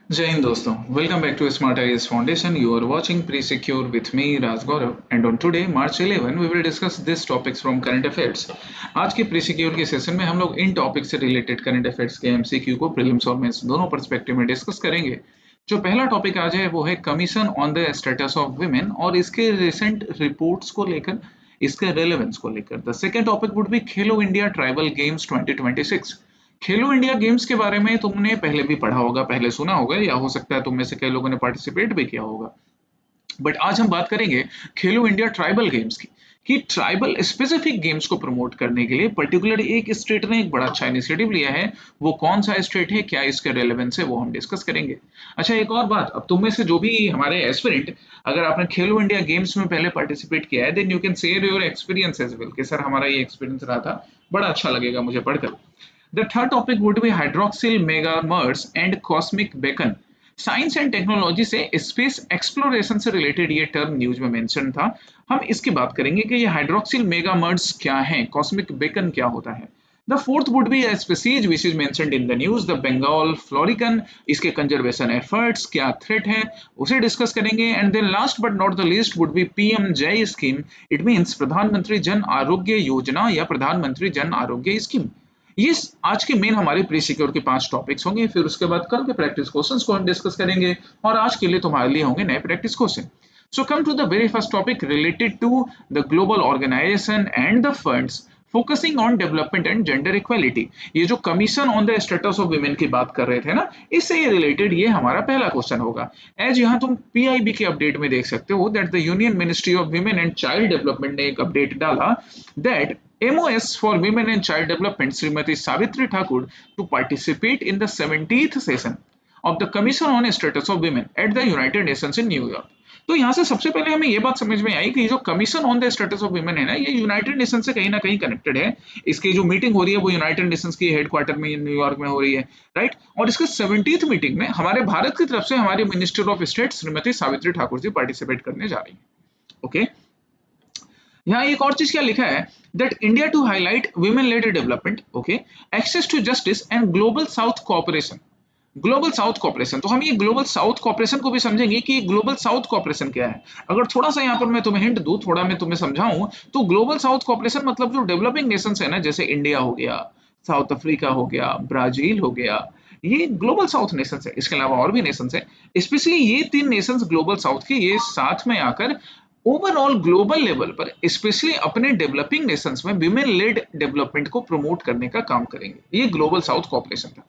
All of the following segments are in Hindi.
जय हिंद दोस्तों, welcome back to smart IAS foundation. You are watching Pre-Secure with me, Raj Gaurav, and on today, March 11, we will discuss this topics from current affairs. आज के Pre-Secure के सेशन में हम लोग इन टॉपिक से रिलेटेड करंट अफेयर्स के एमसीक्यू को प्रीलिम्स और मेंस दोनों पर्सपेक्टिव में डिस्कस करेंगे. जो पहला टॉपिक आज है वो है commission on the status of women और इसके रिसेंट रिपोर्ट्स को लेकर, इसके रेलेवेंस को लेकर. The second topic would be Khelo India tribal games 2026. Khelo India games के बारे में तुमने पहले भी पढ़ा होगा, पहले सुना होगा, या हो सकता है तुम में से कई लोगों ने पार्टिसिपेट भी किया होगा. बट आज हम बात करेंगे खेलो इंडिया ट्राइबल गेम्स की, कि ट्राइबल स्पेसिफिक गेम्स को प्रमोट करने के लिए पर्टिकुलर एक स्टेट ने एक बड़ा अच्छा इनिशिएटिव लिया है. वो कौन सा स्टेट है, क्या इसके रेलेवेंस है, वो हम डिस्कस करेंगे. अच्छा, एक और बात, अब तुम में से जो भी हमारे एस्पिरेंट, अगर आपने खेलो इंडिया गेम्स में पहले पार्टिसिपेट किया है, then you can share your experience as well, कि सर हमारा ये एक्सपीरियंस रहा था, बड़ा अच्छा लगेगा मुझे पढ़कर. The third topic would be hydroxyl megamers and cosmic beacon. Science and technology से स्पेस एक्सप्लोरेशन से रिलेटेड ये टर्म न्यूज में मेंशन था. हम इसकी बात करेंगे कि ये हाइड्रोक्सिल मेगामर्स क्या हैं, कॉस्मिक बेकन क्या होता है. The fourth would be a species which is mentioned in the news, the Bengal florican. इसके कंजर्वेशन एफर्ट्स क्या थ्रेट है, उसे डिस्कस करेंगे. And then last but not the least would be PM Jay scheme. It means Pradhan Mantri Jan Arogya Yojana या प्रधानमंत्री जन आरोग्य स्कीम. ये आज के मेन हमारे प्री सिक्योर के 5 टॉपिक्स होंगे. फिर उसके बाद कल के प्रैक्टिस क्वेश्चंस को हम डिस्कस करेंगे और आज के लिए तुम्हारे लिए होंगे नए practice question. So come to the very first topic related to the global organisation and the funds focusing on development and gender equality. ये जो commission on the status of women की बात कर रहे थे ना, इससे ये रिलेटेड ये हमारा पहला क्वेश्चन होगा. एज यहाँ तुम पीआईबी के अपडेट में देख सकते हो that the union ministry of women and child development ने एक अपडेट डाला that MOS for Women and Child Development Srimati Savitri Thakur to participate in the 70th session of the Commission on Status of Women at the United Nations in New York. तो यहाँ से सबसे पहले हमें ये बात समझ में आई कि जो commission on the status of women है ना, ये यूनाइटेड नेशन से कहीं ना कहीं कनेक्टेड है. इसकी जो मीटिंग हो रही है वो यूनाइटेड नेशंस की हेडक्वार्टर में न्यूयॉर्क में हो रही है, राइट. और इसके 70th मीटिंग में हमारे भारत की तरफ से हमारे minister of state Shrimati Savitri Thakur ji participate करने जा रही है. ओके, यहाँ एक और चीज क्या लिखा है that India to highlight women led development, okay, access to justice and global south cooperation. Global south cooperation, तो हम ये ग्लोबल साउथ कोऑपरेशन को भी समझेंगे कि ग्लोबल साउथ कोऑपरेशन क्या है. अगर थोड़ा सा यहाँ पर मैं तुम्हें हिंट दूं, थोड़ा मैं तुम्हें समझाऊं, तो ग्लोबल साउथ कोऑपरेशन मतलब जो डेवलपिंग नेशंस है ना, जैसे इंडिया हो गया, साउथ अफ्रीका हो गया, ब्राजील हो गया, ये ग्लोबल साउथ नेशंस है. इसके अलावा और भी नेशंस है, स्पेशली ये 3 नेशंस ग्लोबल साउथ के, ये साथ में आकर ओवरऑल ग्लोबल लेवल पर स्पेशली अपने डेवलपिंग नेशंस में विमेन लेड डेवलपमेंट को प्रमोट करने का काम करेंगे. ये ग्लोबल साउथ कोऑपरेशन था.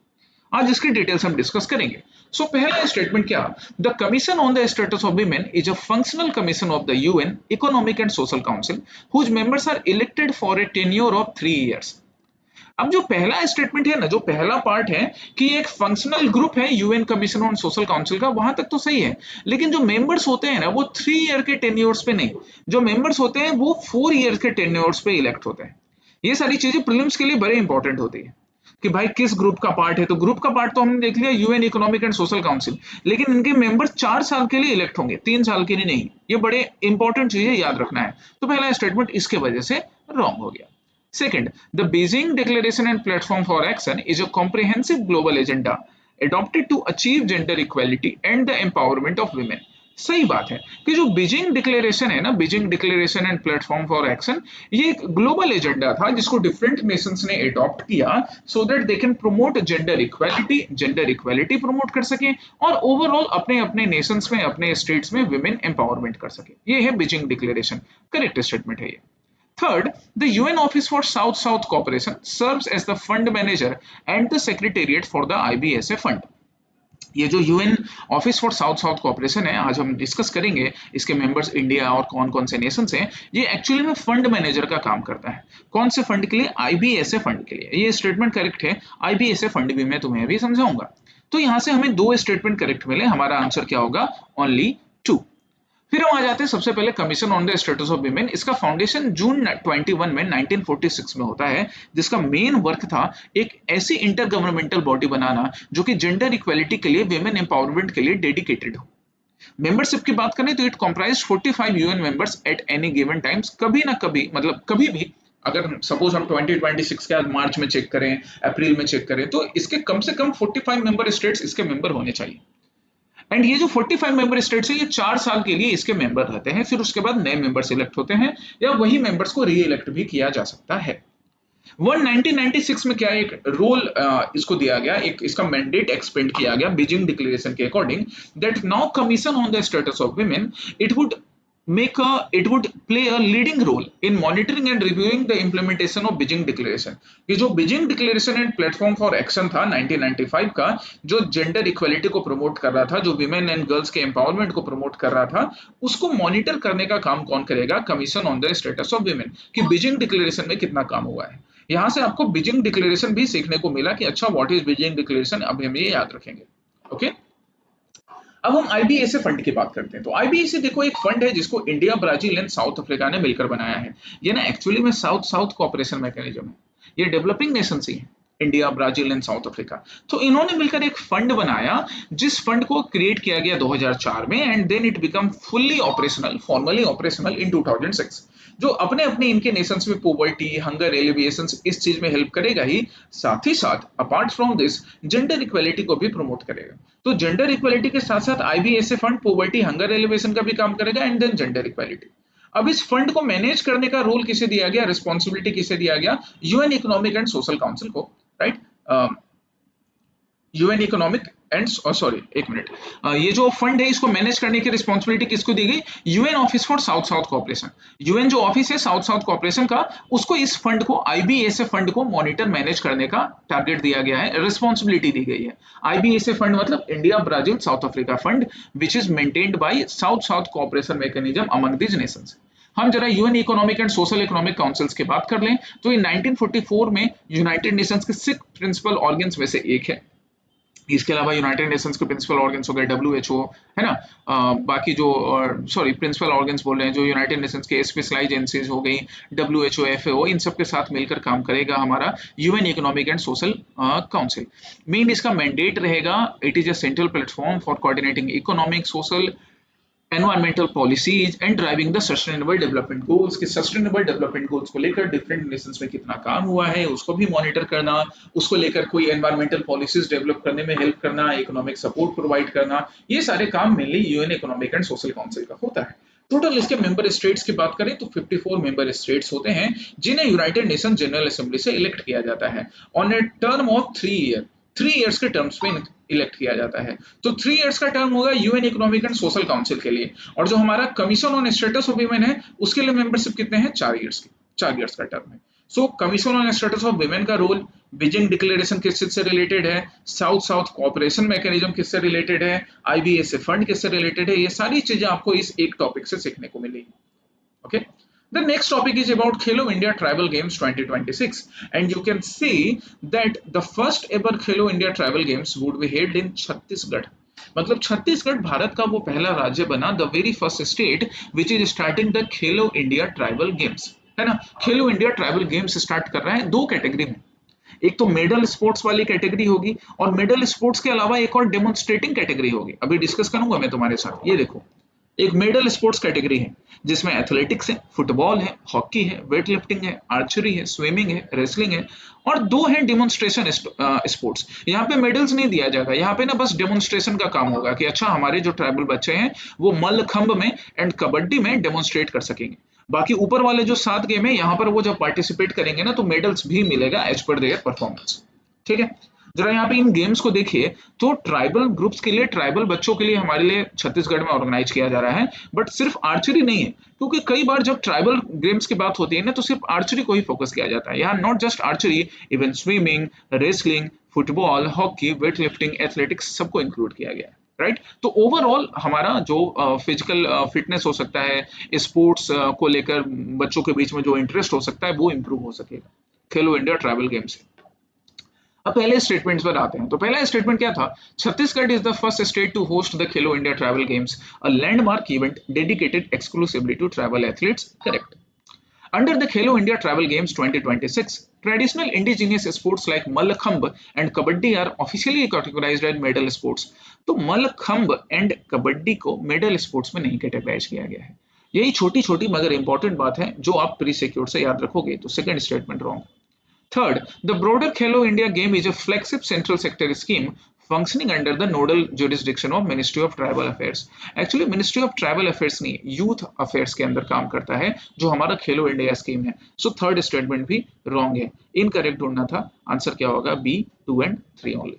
आज इसकी डिटेल्स हम डिस्कस करेंगे. सो पहला स्टेटमेंट क्या, the commission on the status of women is a functional commission of the UN economic and social council whose members are elected for a tenure of 3 years. अब जो पहला स्टेटमेंट है ना, जो पहला पार्ट है कि एक फंक्शनल ग्रुप है UN commission on social council का, वहां तक तो सही है. लेकिन जो मेंबर्स होते हैं ना, वो 3 ईयर के टेन्योर्स पे नहीं, जो मेंबर्स होते हैं वो 4 ईयर के टेन्योर्स पे इलेक्ट होते हैं. ये सारी चीजें प्रीलिम्स के लिए बड़े इंपॉर्टेंट होती है कि भाई किस ग्रुप का पार्ट है. तो ग्रुप का पार्ट तो हमने देख लिया UN economic and social council, लेकिन इनके मेंबर 4 साल के लिए इलेक्ट होंगे, 3 साल के लिए नहीं. ये बड़े इंपॉर्टेंट चीजें याद रखना है. तो पहला स्टेटमेंट इसके वजह से रॉन्ग हो गया. Second, the Beijing Declaration and Platform for Action is a comprehensive global agenda adopted to achieve gender equality and the empowerment of women. सही बात है कि जो बीजिंग डिक्लेरेशन है ना, Beijing declaration and platform for action, ये एक ग्लोबल एजेंडा था जिसको डिफरेंट नेशंस ने अडॉप्ट किया so that they can promote gender equality promote कर सके और ओवरऑल अपने अपने नेशंस में, अपने स्टेट्स में विमेन एम्पावरमेंट कर सके. ये है बीजिंग डिक्लेरेशन, करेक्ट स्टेटमेंट है ये. Third, the UN Office for South-South Cooperation serves as the fund manager and the secretariat for the IBSA fund. ये जो UN office for south south cooperation है, आज हम डिस्कस करेंगे इसके मेंबर्स इंडिया और कौन कौन से नेशंस हैं. ये एक्चुअली में फंड मैनेजर का काम करता है. कौन से फंड के लिए, आईबीएसए फंड के लिए. ये स्टेटमेंट करेक्ट है, आईबीएसए फंड भी मैं तुम्हें अभी समझाऊंगा. तो यहाँ से हमें 2 स्टेटमेंट करेक्ट मिले, हमारा आंसर क्या होगा, ओनली 2. फिर हम आ जाते हैं सबसे पहले commission on the status of women. इसका फाउंडेशन जून 21 में 1946 में होता है, जिसका मेन वर्क था एक ऐसी इंटर गवर्नमेंटल बॉडी बनाना जो कि जेंडर इक्वालिटी के लिए, विमेन एम्पावरमेंट के लिए डेडिकेटेड हो. मेंबरशिप की बात करें तो it comprise 45 UN members at any given times. कभी ना कभी, मतलब कभी भी, अगर सपोज हम 2026 के आज मार्च में चेक करें, अप्रैल में चेक करें, तो इसके कम से कम 45 मेंबर स्टेट्स इसके मेंबर होने चाहिए. एंड ये जो 45 मेंबर स्टेट्स है ये 4 साल के लिए इसके मेंबर रहते हैं, फिर उसके बाद नए मेंबर्स इलेक्ट होते हैं या वही मेंबर्स को री इलेक्ट भी किया जा सकता है। 1996 में क्या एक रोल इसको दिया गया, एक इसका मैंडेट एक्सपेंड किया गया बीजिंग डिक्लेरेशन के according, that now commission on the status of women it would it would play a leading role in monitoring and reviewing the implementation of Beijing Declaration। ये जो Beijing Declaration and platform for action था 1995 का, जो जेंडर इक्वलिटी को प्रमोट कर रहा था, जो विमेन एंड गर्ल्स के एम्पावरमेंट को प्रमोट कर रहा था, उसको मॉनिटर करने का काम कौन करेगा? Commission on the status of women, कि बीजिंग डिक्लेरेशन में कितना काम हुआ है। यहाँ से आपको बीजिंग डिक्लेरेशन भी सीखने को मिला कि अच्छा व्हाट इज बीजिंग डिक्लेरेशन, अब हम ये याद रखेंगे। ओके, अब हम आईबीएसए फंड की बात करते हैं। तो आईबीएसए देखो एक फंड है जिसको India, Brazil and south Africa ने मिलकर बनाया है। ये ना एक्चुअली में साउथ साउथ कोऑपरेशन मैकेनिज्म है, ये डेवलपिंग नेशन ही है, India, Brazil and south Africa. तो इन्होंने मिलकर एक फंड बनाया, जिस फंड को क्रिएट किया गया 2004 में and then it become fully operational, formally operational in 2006। जो अपने अपने इनके नेशंस में पॉवर्टी, हंगर, एलिविएशन इस चीज में हेल्प करेगा ही, साथ ही साथ apart from this gender equality को भी प्रमोट करेगा। तो जेंडर इक्वलिटी के साथ साथ IBSA fund poverty, hunger, elevation का भी काम करेगा एंड देन जेंडर इक्वलिटी। अब इस फंड को मैनेज करने का रोल किसे दिया गया, रिस्पॉन्सिबिलिटी किसे दिया गया? UN economic and social Council को, right. UN economic and sorry एक मिनट, ये जो फंड है इसको मैनेज करने की रिस्पॉन्सिबिलिटी किसको दी गई? UN office for south south cooperation. UN जो ऑफिस है साउथ साउथ कोऑपरेशन का, उसको इस फंड को, आईबीएसए फंड को मॉनिटर मैनेज करने का टारगेट दिया गया है, रिस्पॉन्सिबिलिटी दी गई है। आईबीएसए फंड मतलब India, Brazil, south Africa fund which is maintained by south south cooperation mechanism among these Nations. हम जरा UN economic and social economic councils की बात कर लें तो इन 1944 में यूनाइटेड नेशंस के 6 प्रिंसिपल ऑर्गन्स में से एक है। इसके अलावा यूनाइटेड नेशंस के प्रिंसिपल ऑर्गन्स हो गए डब्ल्यूएचओ, है ना, बाकी जो सॉरी प्रिंसिपल ऑर्गन्स बोल रहे हैं, जो यूनाइटेड नेशंस के स्पेशलाइज्ड एजेंसीज हो गई, डब्ल्यूएचओ, एफएओ, इन सब के साथ मिलकर काम करेगा हमारा UN economic and social council. Main इसका मैंडेट रहेगा, it is a central platform for coordinating economic, social, environmental policies and driving the sustainable development goals. कि सस्टेनेबल डेवलपमेंट गोल्स को लेकर डिफरेंट नेशंस में कितना काम हुआ है उसको भी मॉनिटर करना, उसको लेकर कोई एनवायरमेंटल पॉलिसीज डेवलप करने में हेल्प करना, इकोनॉमिक सपोर्ट प्रोवाइड करना, ये सारे काम mainly UN economic and social council का होता है। टोटल इसके मेंबर स्टेट्स की बात करें तो 54 मेंबर स्टेट्स होते हैं, जिन्हें यूनाइटेड नेशन जनरल असेंबली से इलेक्ट किया जाता है on a term of 3 years के टर्म्स में इलेक्ट किया जाता है। तो 3 इयर्स का टर्म होगा UN economic and social council के लिए, और जो हमारा commission on status of women है उसके लिए मेंबरशिप कितने हैं? 4 इयर्स की, 4 इयर्स का टर्म है। सो commission on status of women का रोल, बीजिंग डिक्लेरेशन किससे रिलेटेड है, साउथ साउथ कोऑपरेशन मैकेनिज्म किससे रिलेटेड है, आईबीएसए फंड किससे रिलेटेड है, ये सारी चीजें आपको इस एक टॉपिक से सीखने को मिलेगी। Okay, the next topic is about Khelo India Tribal Games 2026 and you can see that the first ever Khelo India Tribal Games would be held in Chhattisgarh. मतलब छत्तीसगढ़ भारत का वो पहला राज्य बना, the very first state which is starting the Khelo India tribal games, है ना। खेलो इंडिया ट्राइबल गेम्स स्टार्ट कर रहा है 2 कैटेगरी में, एक तो मेडल स्पोर्ट्स वाली कैटेगरी होगी और मेडल स्पोर्ट्स के अलावा एक और डेमोन्स्ट्रेटिंग कैटेगरी होगी, अभी डिस्कस करूंगा मैं तुम्हारे साथ। ये देखो एक मेडल स्पोर्ट्स कैटेगरी है जिसमें एथलेटिक्स है, फुटबॉल है, हॉकी है, वेट लिफ्टिंग है, आर्चरी है, स्विमिंग है, रेसलिंग है, और 2 है डेमोन्स्ट्रेशन स्पोर्ट्स। यहाँ पे मेडल्स नहीं दिया जाएगा, यहाँ पे ना बस डेमोन्स्ट्रेशन का काम होगा कि अच्छा हमारे जो ट्राइबल बच्चे हैं वो मल्लखंब में एंड कबड्डी में डेमोन्स्ट्रेट कर सकेंगे। बाकी ऊपर वाले जो 7 गेम है यहाँ पर वो जब पार्टिसिपेट करेंगे ना तो मेडल्स भी मिलेगा एज पर देयर परफॉर्मेंस। ठीक है, जरा यहाँ पे इन गेम्स को देखिए तो ट्राइबल ग्रुप्स के लिए, ट्राइबल बच्चों के लिए हमारे लिए छत्तीसगढ़ में ऑर्गेनाइज किया जा रहा है, बट सिर्फ आर्चरी नहीं है, क्योंकि कई बार जब ट्राइबल गेम्स की बात होती है ना तो सिर्फ आर्चरी को ही फोकस किया जाता है। यहाँ not just archery, even swimming, wrestling, football, hockey, weight lifting, athletics सबको इंक्लूड किया गया है, राइट। तो ओवरऑल हमारा जो फिजिकल फिटनेस हो सकता है, स्पोर्ट्स को लेकर बच्चों के बीच में जो इंटरेस्ट हो सकता है वो इंप्रूव हो सकेगा खेलो इंडिया ट्राइबल गेम से। अब पहले स्टेटमेंट्स पर आते हैं। तो पहला स्टेटमेंट क्या था? Chhattisgarh is the first state to host the Khelo India tribal games, a landmark event dedicated exclusively to tribal athletes. Correct. Under the Khelo India Travel Games 2026, traditional indigenous sports like Mallakhambh and Kabaddi are officially categorized as medal sports. तो Mallakhambh and Kabaddi को medal sports में नहीं कैटेगराइज किया गया है। यही छोटी छोटी मगर इंपॉर्टेंट बात है जो आप प्री सिक्योर से याद रखोगे तो second statement wrong. Third, the broader Khelo India game is a flagship central sector scheme functioning under the nodal jurisdiction of Ministry of Tribal Affairs. Actually ministry of tribal affairs नहीं, यूथ अफेयर्स के अंदर काम करता है जो हमारा खेलो इंडिया स्कीम है. सो थर्ड स्टेटमेंट भी रॉन्ग है, इनकरेक्ट ढूंढना था. आंसर क्या होगा? B, 2 and 3 only.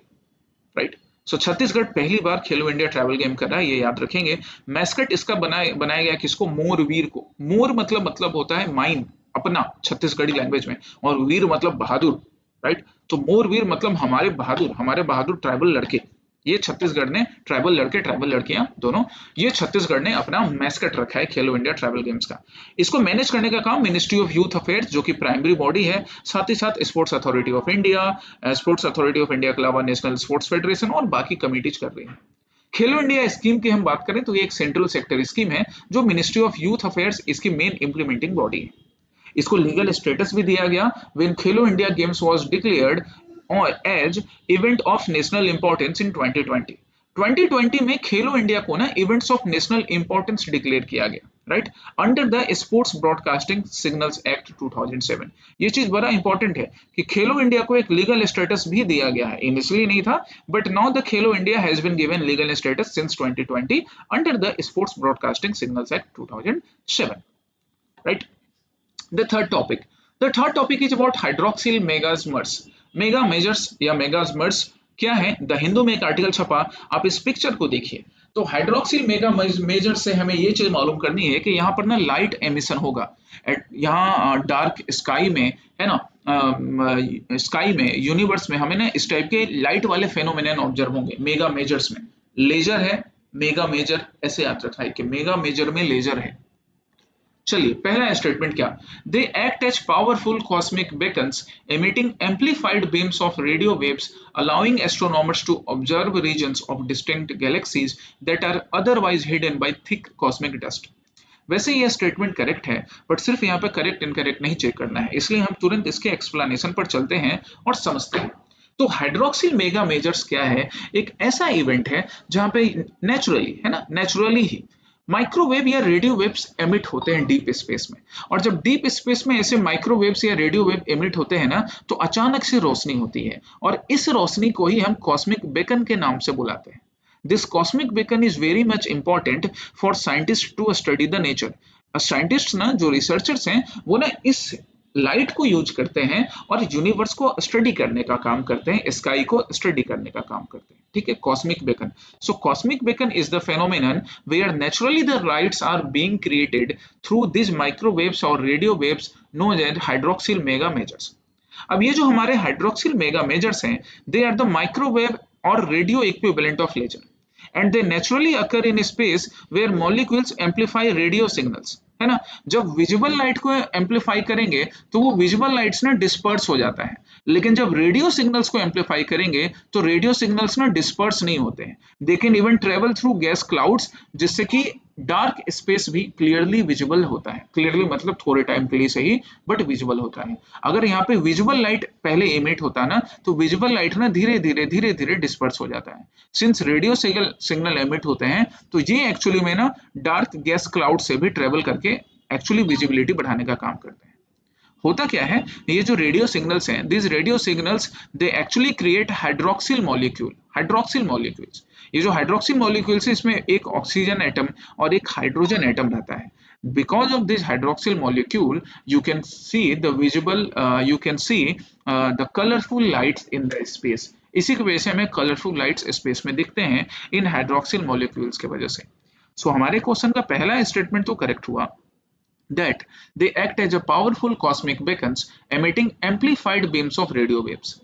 Right. So Chhattisgarh पहली बार खेलो इंडिया ट्रैवल गेम कर रहा है, ये याद रखेंगे. मैस्कट इसका बनाया गया किसको? मोरवीर को. मोर मतलब होता है माइन, अपना छत्तीसगढ़ी लैंग्वेज में, और वीर मतलब बहादुर. राइट. तो मोरवीर मतलब हमारे बहादुर ट्राइबल लड़के. ये छत्तीसगढ़ ने ट्राइबल लड़के, ट्राइबल लड़कियां दोनों, ये छत्तीसगढ़ ने अपना मैस्कट रखा है खेलो इंडिया ट्रैवल गेम्स का. इसको मैनेज करने का काम मिनिस्ट्री ऑफ यूथ अफेयर्स, जो कि प्राइमरी बॉडी है, साथ ही साथ sports authority of India, sports authority of India के अलावा नेशनल स्पोर्ट्स फेडरेशन और बाकी कमिटीज कर रही है. खेलो इंडिया स्कीम की हम बात करें तो ये एक सेंट्रल सेक्टर स्कीम है जो मिनिस्ट्री ऑफ यूथ अफेयर्स इसकी मेन इंप्लीमेंटिंग बॉडी है. इसको लीगल स्टेटस भी दिया गया when Khelo India games was declared as event of national importance in 2020. 2020 में खेलो इंडिया को ना events of national importance declare किया गया. Right. Under the sports broadcasting signals act 2007. ये चीज बड़ा इंपॉर्टेंट है कि खेलो इंडिया को एक लीगल स्टेटस भी दिया गया है. इनिशियली नहीं था, but now the Khelo India has been given legal status since 2020 under the sports broadcasting signals act 2007. Right. The third topic is about hydroxyl megasmers. Megamasers या मेगास्मर्स क्या है? द हिंदू में एक आर्टिकल छपा, आप इस पिक्चर को देखिए. तो हाइड्रोक्सिल मेगा मेजर से हमें ये चीज मालूम करनी है कि यहाँ पर ना लाइट एमिशन होगा. यहाँ डार्क स्काई में है ना, स्काई में, यूनिवर्स में हमें ना इस टाइप के लाइट वाले फेनोमेनन ऑब्जर्व होंगे मेगा मेजर्स में. लेजर है, मेगा मेजर, ऐसे याद रखना है कि मेगा मेजर में लेजर है. चलिए पहला स्टेटमेंट क्या? They act as powerful cosmic beacons emitting amplified beams of radio waves allowing astronomers to observe regions of distinct galaxies that are otherwise hidden by thick cosmic dust. वैसे ये स्टेटमेंट करेक्ट है, बट सिर्फ यहाँ पे करेक्ट इनकरेक्ट नहीं चेक करना है, इसलिए हम तुरंत इसके एक्सप्लेनेशन पर चलते हैं और समझते हैं. तो हाइड्रोक्सिल मेगा मेजर्स क्या है? एक ऐसा इवेंट है जहाँ पे नेचुरली ही माइक्रोवेव या रेडियो वेव्स एमिट होते हैं डीप स्पेस में. और जब डीप स्पेस में ऐसे माइक्रोवेव्स या रेडियो वेव एमिट होते हैं ना, तो अचानक से रोशनी होती है, और इस रोशनी को ही हम कॉस्मिक बेकन के नाम से बुलाते हैं. This cosmic beacon is very much important for scientist to study the nature. Scientist ना, जो रिसर्चर्स हैं, वो ना इस लाइट को यूज करते हैं और यूनिवर्स को स्टडी करने का काम करते हैं, स्काई को स्टडी करने का काम करते हैं. ठीक है, cosmic beacon. So cosmic beacon is the phenomenon where naturally the lights are being created through this microwaves और radio waves known as hydroxyl mega masers. अब ये जो हमारे हाइड्रोक्सिल मेगा मेजर्स हैं, दे आर द माइक्रोवेव और radio equivalent of laser, and they naturally occur in space where molecules amplify radio signals. है ना, जब विजिबल लाइट को एम्पलीफाई करेंगे तो वो विजिबल लाइट्स ना डिस्पर्स हो जाता है, लेकिन जब रेडियो सिग्नल्स को एम्पलीफाई करेंगे तो रेडियो सिग्नल्स ना डिस्पर्स नहीं होते हैं. They can even travel through gas clouds, जिससे कि डार्क स्पेस भी क्लियरली विजिबल होता है. क्लियरली मतलब थोड़े टाइम के लिए सही, बट विजिबल होता है. अगर यहाँ पे विजिबल लाइट पहले इमिट होता ना, तो विजिबल लाइट ना धीरे धीरे डिस्पर्स हो जाता है. सिंस रेडियो सिग्नल इमिट होते हैं, तो ये एक्चुअली में ना डार्क गैस क्लाउड से भी ट्रेवल करके एक्चुअली विजिबिलिटी बढ़ाने का काम करते हैं. होता क्या है, ये जो रेडियो सिग्नल्स हैं, this radio signals they actually create hydroxyl molecules. ये जो हाइड्रोक्सिल मॉलिक्यूल्स है, इसमें एक ऑक्सीजन एटम और एक हाइड्रोजन एटम रहता है. Because of this hydroxyl molecule, you can see the colorful lights in the space. इसी की वजह से हमें कलरफुल लाइट्स स्पेस में दिखते हैं इन हाइड्रोक्सिल मॉलिक्यूल्स के वजह से. सो हमारे क्वेश्चन का पहला स्टेटमेंट तो करेक्ट हुआ, that they act as a powerful cosmic beacons emitting amplified beams of radio waves,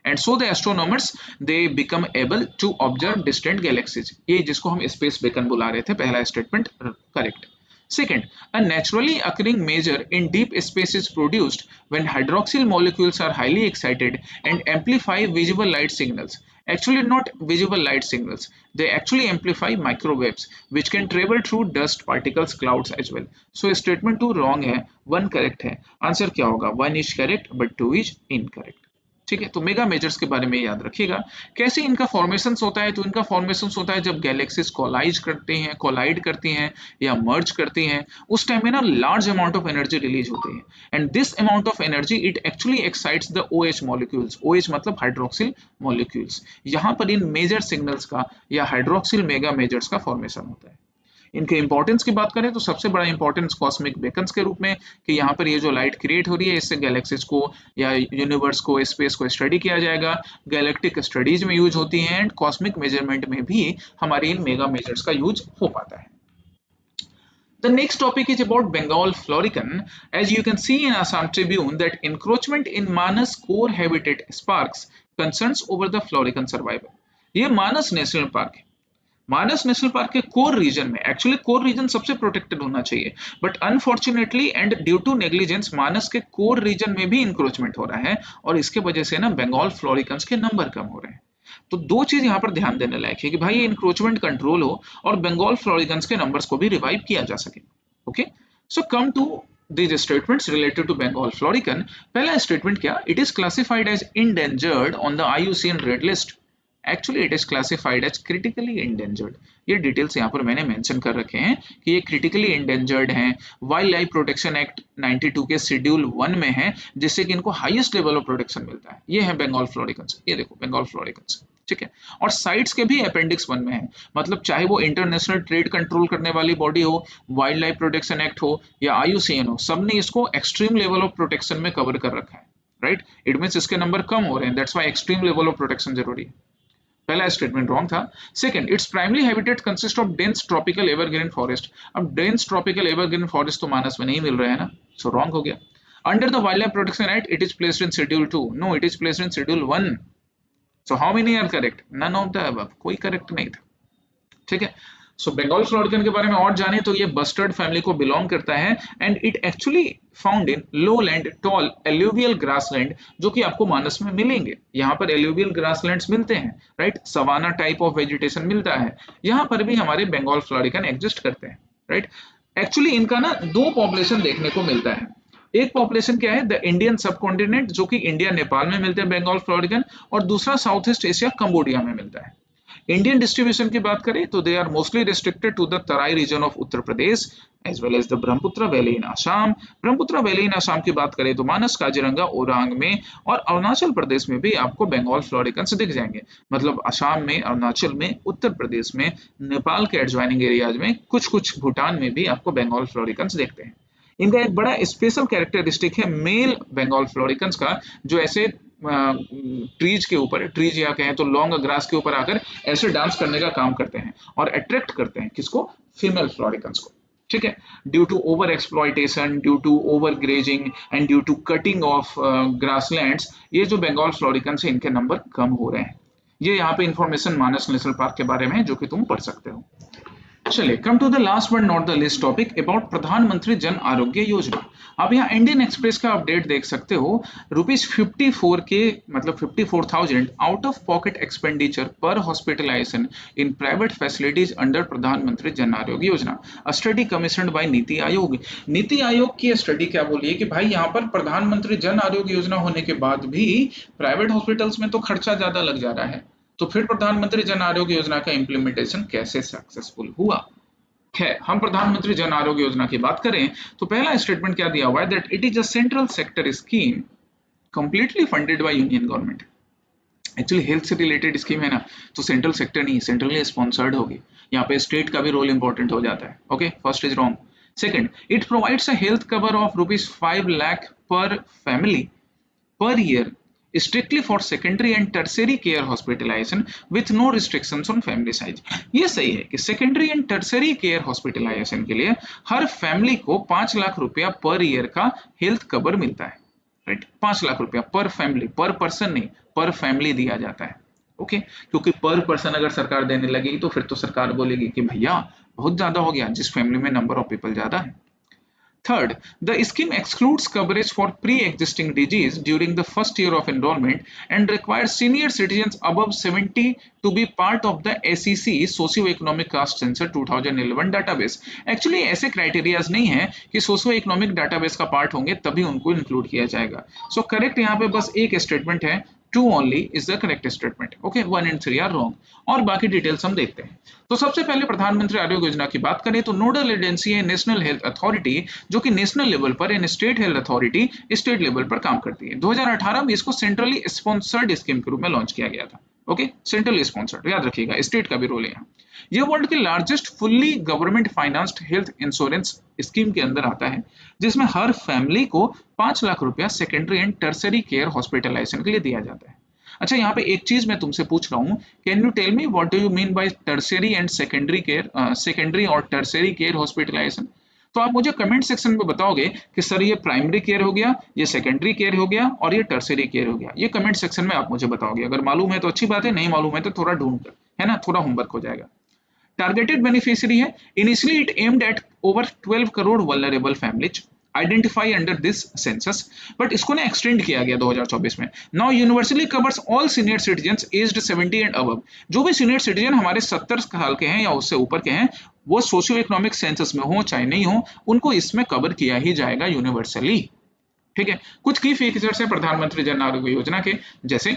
and so the astronomers they become able to observe distant galaxies. ये जिसको हम स्पेस बेकन बुला रहे थे, पहला statement correct. Second, a naturally occurring measure in deep space is produced when hydroxyl molecules are highly excited and amplify visible light signals. Actually not visible light signals, they actually amplify microwaves which can travel through dust particles clouds as well. So statement 2 wrong है, 1 correct है. आंसर क्या होगा? 1 is correct but 2 is incorrect. ठीक है, तो मेगा मेजर्स के बारे में याद रखिएगा। कैसे इनका फॉर्मेशन होता है, तो इनका फॉर्मेशन होता है जब गैलेक्सीज कोलाइड करती हैं या मर्ज करती हैं, उस टाइम में ना large amount of energy release होती है, and this amount of energy it actually excites the OH molecules. OH मतलब हाइड्रोक्सिल मॉलिक्यूल्स। यहाँ पर इन मेजर सिग्नल्स का या हाइड्रोक्सिल मेगा मेजर्स का फॉर्मेशन होता है। इनके इंपॉर्टेंस की बात करें तो सबसे बड़ा इंपॉर्टेंस कॉस्मिक बेकन्स के रूप में, कि यहाँ पर ये जो लाइट क्रिएट हो रही है इससे गैलेक्सीज को या यूनिवर्स को, स्पेस को स्टडी किया जाएगा, गैलेक्टिक स्टडीज में यूज होती हैं, एंड कॉस्मिक मेजरमेंट में भी हमारे इन मेगा मेजर्स का यूज हो पाता है। The next topic is about Bengal florican. As you can see in Assam Tribune that encroachment in Manas core habitat sparks concerns over the florican survival. ये मानस नेशनल पार्क है। मानस नेशनल पार्क के कोर रीजन में, एक्चुअली कोर रीजन सबसे प्रोटेक्टेड होना चाहिए, but unfortunately and due to negligence Manas के कोर रीजन में भी इंक्रोचमेंट हो रहा है, और इसके वजह से ना बंगाल फ्लोरिकन्स के नंबर कम हो रहे हैं। तो दो चीज यहाँ पर ध्यान देने लायक है कि भाई ये इंक्रोचमेंट कंट्रोल हो और बंगाल फ्लोरिकन्स के नंबर्स को भी रिवाइव किया जा सके। Okay, so come to these statements related to Bengal florican. पहला स्टेटमेंट क्या, it is classified as endangered on the IUCN red list. Actually it is classified as critically endangered. ये डिटेल्स यहाँ पर मैंने मेंशन कर रखे हैं कि ये क्रिटिकली इंडेंजर्ड हैं, वाइल्ड लाइफ प्रोटेक्शन एक्ट 92 के शेड्यूल 1 में है, जिससे कि इनको हाईएस्ट लेवल ऑफ प्रोटेक्शन मिलता है। ये है बंगाल फ्लोरिकन्स, ये देखो बंगाल फ्लोरिकन्स, ठीक है। और साइट्स के भी अपेंडिक्स 1 में है, मतलब चाहे वो इंटरनेशनल ट्रेड कंट्रोल करने वाली बॉडी हो, वाइल्ड लाइफ प्रोटेक्शन एक्ट हो या IUCN हो, सबने इसको एक्सट्रीम लेवल ऑफ प्रोटेक्शन में कवर कर रखा है, राइट। इट मींस इसके नंबर कम हो रहे हैं, that's why extreme level of protection जरूरी है। पहला स्टेटमेंट रॉन्ग था। Second, its primary habitat consist of dense tropical evergreen forest. अब डेंस ट्रॉपिकल एवरग्रीन फॉरेस्ट तो मानस में नहीं मिल रहे हैं ना, सो रॉन्ग हो गया। Under the wild life protection act it is placed in schedule 2, no it is placed in schedule 1, so how many are correct, none of the above, कोई करेक्ट नहीं था, ठीक है। सो बंगाल फ्लोरिकन के बारे में और जाने तो ये बस्टर्ड फैमिली को बिलोंग करता है, and it actually found in low land tall alluvial grassland, जो कि आपको मानस में मिलेंगे। यहाँ पर एल्यूवियल ग्रासलैंड्स मिलते हैं, right, savanna type of vegetation मिलता है, यहाँ पर भी हमारे बंगाल फ्लोरिकन एग्जिस्ट करते हैं, राइट। एक्चुअली इनका ना दो पॉपुलेशन देखने को मिलता है। एक पॉपुलेशन क्या है, द इंडियन सबकॉन्टिनेंट, जो कि इंडिया नेपाल में मिलते हैं बंगाल फ्लोरिकन, और दूसरा साउथ ईस्ट एशिया कंबोडिया में मिलता है। इंडियन डिस्ट्रीब्यूशन की बात करें तो they are mostly restricted to the Terai region of Uttar Pradesh as well as the Brahmaputra valley in Assam. Brahmaputra valley in Assam की बात करें तो मानस, काजीरंगा, ओरांग में और अरुणाचल प्रदेश में भी आपको बंगाल फ्लोरिकन्स दिख जाएंगे। मतलब असम में, अरुणाचल में, उत्तर प्रदेश में, नेपाल के एडजॉइनिंग एरियाज में, कुछ कुछ भूटान में भी आपको बंगाल फ्लोरिकन्स देखते हैं। इनका एक बड़ा स्पेशल कैरेक्टरिस्टिक है मेल बंगाल फ्लोरिकन्स का, जो ऐसे ट्रीज के ऊपर, ट्रीज या कहें तो लॉन्ग ग्रास के ऊपर आकर ऐसे डांस करने का काम करते हैं और अट्रैक्ट करते हैं किसको, फीमेल फ्लोरिकन्स को, ठीक है। Due to over exploitation, due to over grazing and due to cutting of grasslands, ये जो बंगाल फ्लोरिकन्स है इनके नंबर कम हो रहे हैं। ये यहाँ पे इंफॉर्मेशन मानस नेशनल पार्क के बारे में है जो कि तुम पढ़ सकते हो। चलिए, come to the last but not the least topic about Pradhan Mantri Jan Arogya Yojana. आप यहाँ इंडियन एक्सप्रेस का अपडेट देख सकते हो। ₹54 के मतलब 54,000 आउट ऑफ पॉकेट एक्सपेंडिचर पर hospitalisation in private facilities under Pradhan Mantri Jan Arogya Yojana, a study commissioned bye NITI Aayog. NITI Aayog की स्टडी क्या बोली है कि भाई यहाँ पर प्रधानमंत्री जन आरोग्य योजना होने के बाद भी प्राइवेट हॉस्पिटल्स में तो खर्चा ज्यादा लग जा रहा है, तो फिर प्रधानमंत्री जन आरोग्य योजना का इंप्लीमेंटेशन कैसे सक्सेसफुल हुआ। है, हम प्रधानमंत्री जन आरोग्य योजना की बात करें तो पहला स्टेटमेंट क्या दिया हुआ है, that it is a central sector scheme completely funded by union government. Actually health से रिलेटेड स्कीम है ना, तो सेंट्रल सेक्टर नहीं, सेंट्रली स्पॉन्सर्ड होगी। यहाँ पे स्टेट का भी रोल इंपॉर्टेंट हो जाता है। Okay, first is wrong. Second, it provides a health cover of ₹5 lakh पर family per year strictly for secondary and tertiary care hospitalization with no restrictions on family size। ये सही है कि secondary and tertiary care hospitalisation के लिए हर फैमिली को 5 लाख रुपया पर ईयर का हेल्थ कवर मिलता है, राइट। 5 लाख रुपया पर फैमिली, पर पर्सन नहीं, पर फैमिली दिया जाता है। ओके, क्योंकि पर पर्सन अगर सरकार देने लगेगी तो फिर तो सरकार बोलेगी कि भैया बहुत ज्यादा हो गया, जिस फैमिली में नंबर ऑफ पीपल ज्यादा है। Third, the scheme excludes coverage for pre-existing disease during the first year of enrollment and requires senior citizens above 70 to be part of the SEC Socio-Economic Caste Census 2011 database। Actually ऐसे क्राइटेरियाज नहीं है कि सोशियो इकोनॉमिक डाटाबेस का पार्ट होंगे तभी उनको इंक्लूड किया जाएगा। सो करेक्ट यहाँ पे बस एक स्टेटमेंट है, true only is the correct statement. Okay, 1 and 3 are wrong. और बाकी डिटेल्स हम देखते हैं। तो सबसे पहले प्रधानमंत्री आरोग्य योजना की बात करें तो नोडल एजेंसी है नेशनल हेल्थ अथॉरिटी, जो कि नेशनल लेवल पर and state health authority state level पर काम करती है। 2018 में इसको सेंट्रली स्पॉन्सर्ड स्कीम के रूप में लॉन्च किया गया था। ओके, सेंट्रली स्पॉन्सर्ड, याद रखिएगा, स्टेट का भी रोल है यहाँ। यह वर्ल्ड के largest fully government financed health insurance scheme के अंदर आता है, जिसमें हर फैमिली को 5 लाख रुपया secondary and tertiary care hospitalisation के लिए दिया जाता है। अच्छा, यहाँ पे एक चीज मैं तुमसे पूछ रहा हूँ, can you tell me what do you mean by tertiary and secondary care, secondary और टर्सरी केयर हॉस्पिटलाइजेशन? तो आप मुझे कमेंट सेक्शन में बताओगे कि सर ये प्राइमरी केयर हो गया, ये सेकेंडरी केयर हो गया और ये टर्सरी केयर हो गया। ये कमेंट सेक्शन में आप मुझे बताओगे। अगर मालूम है तो अच्छी बात है, नहीं मालूम है तो थोड़ा ढूंढ कर, है ना, थोड़ा होमवर्क हो जाएगा। टारगेटेड बेनिफिशियरी है, initially it aimed at over 12 crore vulnerable families identify under this census, but इसको ना एक्सटेंड किया गया 2024 में। Now universally covers all senior citizen aged 70 and above. जो भी सीनियर सिटीजन हमारे 70 साल के हैं या उससे ऊपर के हैं, वो सोशियो इकोनॉमिक सेंसस में हो चाहे नहीं हो, उनको इसमें कवर किया ही जाएगा यूनिवर्सली। ठीक है, कुछ की फीचर्स है प्रधानमंत्री जन आरोग्य योजना के, जैसे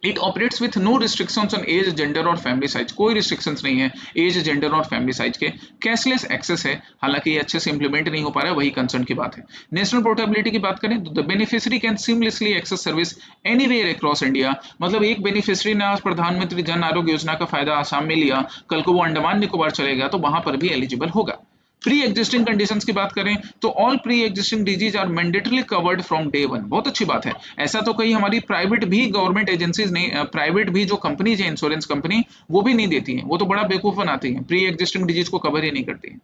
it operates with no restrictions on age, gender और फैमिली साइज। कोई रिस्ट्रिक्शंस नहीं है एज, जेंडर और फैमिली साइज के। कैशलेस एक्सेस है, हालांकि ये अच्छे से इंप्लीमेंट नहीं हो पा रहा है, वही कंसर्न की बात है। नेशनल पोर्टेबिलिटी की बात करें तो the beneficiary can seamlessly access service anywhere across India. मतलब एक बेनिफिशियरी ने आज प्रधानमंत्री जन आरोग्य योजना का फायदा आसाम में लिया, कल को वो अंडमान निकोबार चलेगा तो वहां पर भी एलिजिबल होगा। प्री एग्जिस्टिंग कंडीशंस की बात करें तो all pre existing disease are mandatorily covered from day one. बहुत अच्छी बात है। ऐसा तो कई हमारी प्राइवेट भी गवर्नमेंट एजेंसीज नहीं, प्राइवेट भी जो कंपनीज है इंश्योरेंस कंपनी, वो भी नहीं देती हैं। वो तो बड़ा बेवकूफ बनाती हैं, प्री एग्जिस्टिंग डिजीज को कवर ही नहीं करती हैं।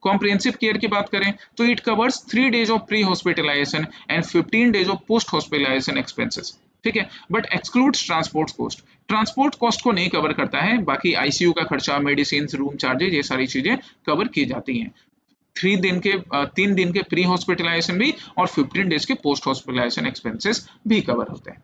कॉम्प्रिहेंसिव केयर की बात करें तो it covers 3 days of pre hospitalisation and 15 days of post hospitalisation expenses. ठीक है, but excludes transport cost. Transport cost को नहीं कवर करता है, बाकी आईसीयू का खर्चा, मेडिसिन, रूम चार्जेज, ये सारी चीजें कवर की जाती हैं। 3 दिन के प्री हॉस्पिटलाइजेशन भी और 15 डेज के पोस्ट हॉस्पिटलाइजेशन एक्सपेंसेस भी कवर होते हैं।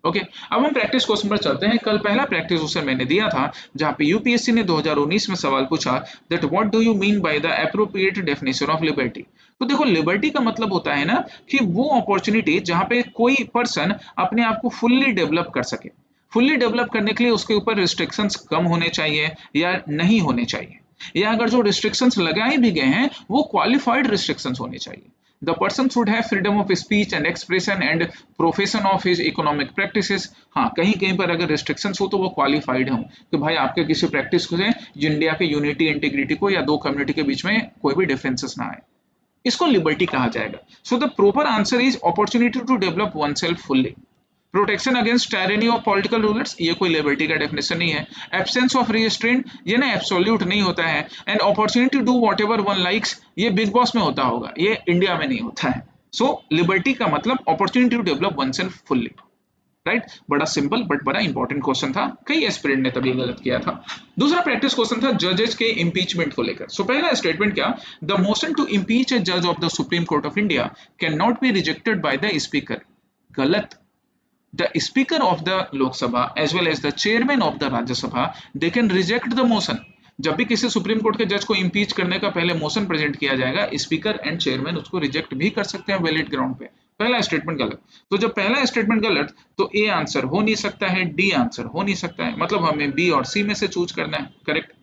ओके, अब हम प्रैक्टिस क्वेश्चन पर चलते हैं। कल पहला प्रैक्टिस क्वेश्चन मैंने दिया था, जहां पे यूपीएससी ने 2019 में सवाल पूछा that what do you mean by the appropriate definition of liberty. तो देखो, लिबर्टी का मतलब होता है ना कि वो अपॉर्चुनिटी जहां पे कोई पर्सन अपने आप को फुल्ली डेवलप कर सके। फुल्ली डेवलप करने के लिए उसके ऊपर रिस्ट्रिक्शंस कम होने चाहिए या नहीं होने चाहिए, या अगर जो रिस्ट्रिक्शंस लगाए भी गए हैं वो क्वालिफाइड रिस्ट्रिक्शंस होने चाहिए। The person should have freedom of speech and expression and profession of his economic practices. हाँ, कहीं कहीं पर अगर रिस्ट्रिक्शंस हो तो वो क्वालिफाइड हो कि भाई आपके किसी प्रैक्टिस से इंडिया के यूनिटी इंटीग्रिटी को या दो कम्युनिटी के बीच में कोई भी डिफरेंसेस ना आए, इसको लिबर्टी कहा जाएगा। So the proper answer is opportunity to develop one self fully. Protection against tyranny of political rulers, ये कोई लिबर्टी का डेफिनेशन नहीं है। एब्सेंस ऑफ रिस्ट्रेंट, ये ना एब्सोल्यूट नहीं होता है। And opportunity to do whatever one likes, ये बिग बॉस में होता होगा, ये इंडिया में नहीं होता है। सो लिबर्टी का मतलब opportunity to develop one self fully. Right, बड़ा सिंपल बट बड़ा इंपॉर्टेंट क्वेश्चन था, कई एस्पिरेंट ने तभी गलत किया था। दूसरा प्रैक्टिस क्वेश्चन था जजेस के इम्पीचमेंट को लेकर। सो पहला स्टेटमेंट क्या, द मोशन टू इम्पीच ए जज of the supreme court of India can not be rejected by the speaker. गलत। The Speaker of the Lok Sabha as well as the Chairman of the Rajya Sabha, they can reject the motion। जब भी किसी सुप्रीम कोर्ट के जज को इम्पीच करने का पहले मोशन प्रेजेंट किया जाएगा, स्पीकर एंड चेयरमैन उसको रिजेक्ट भी कर सकते हैं वैलिड ग्राउंड पे। पहला स्टेटमेंट गलत। तो जब पहला स्टेटमेंट गलत तो ए आंसर हो नहीं सकता है, डी आंसर हो नहीं सकता है, मतलब हमें बी और सी में से चूज करना है। करेक्ट।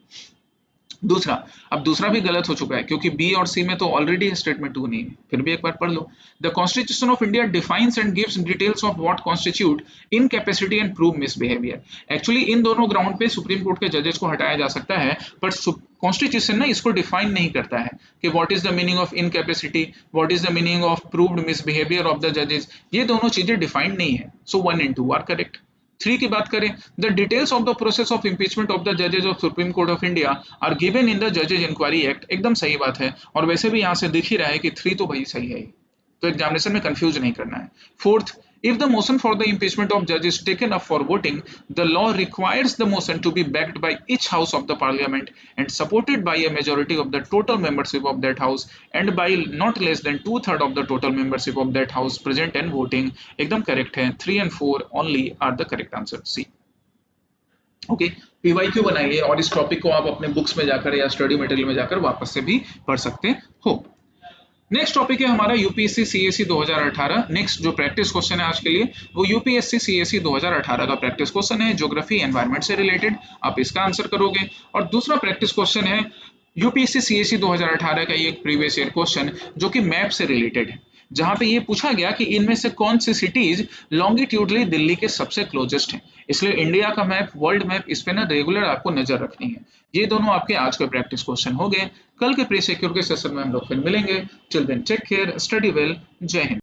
दूसरा, अब दूसरा भी गलत हो चुका है क्योंकि बी और सी में तो ऑलरेडी स्टेटमेंट 2 नहीं है, फिर भी एक बार पढ़ लो। The Constitution of India defines and gives details of what constitute incapacity and prove misbehaviour. Actually इन दोनों ग्राउंड पे सुप्रीम कोर्ट के जजेस को हटाया जा सकता है, बट कॉन्स्टिट्यूशन ना इसको डिफाइन नहीं करता है कि what is the meaning of incapacity, what is the meaning of proved misbehaviour of the जजेस, ये दोनों चीजें डिफाइंड नहीं है। सो 1 and 2 आर करेक्ट। 3 की बात करें, the details of the process of impeachment of the जजेस of supreme court of India are given in the जजेस इंक्वायरी एक्ट। एकदम सही बात है, और वैसे भी यहाँ से दिख ही रहा है कि 3 तो भाई सही है, तो एग्जामिनेशन में कंफ्यूज नहीं करना है। 4th, if the motion for the impeachment of judge is taken up for voting, the law requires the motion to be backed by each house of the parliament and supported by a majority of the total membership of that house and by not less than 2/3 of the total membership of that house present and voting। एकदम करेक्ट है। 3 and 4 only are the correct answer, C। Okay, PYQ बनाइए और इस टॉपिक को आप अपने बुक्स में जाकर या स्टडी मटेरियल में जाकर वापस से भी पढ़ सकते हो। नेक्स्ट टॉपिक है हमारा यूपीएससी सीएसई 2018। नेक्स्ट जो प्रैक्टिस क्वेश्चन है आज के लिए वो यूपीएससी सीएसई 2018 का प्रैक्टिस क्वेश्चन है, ज्योग्राफी एनवायरनमेंट से रिलेटेड। आप इसका आंसर करोगे। और दूसरा प्रैक्टिस क्वेश्चन है यूपीएससी सीएसई 2018 का ये एक प्रीवियस ईयर क्वेश्चन जो कि मैप से रिलेटेड है, जहां पे ये पूछा गया कि इनमें से कौन सी सिटीज लॉन्गिट्यूडली दिल्ली के सबसे क्लोजेस्ट हैं। इसलिए इंडिया का मैप, वर्ल्ड मैप, इस पे ना रेगुलर आपको नजर रखनी है। ये दोनों आपके आज के प्रैक्टिस क्वेश्चन हो गए। कल के प्री सिक्योर के सेशन में हम लोग फिर मिलेंगे। Till then take care, study well, जय हिंद।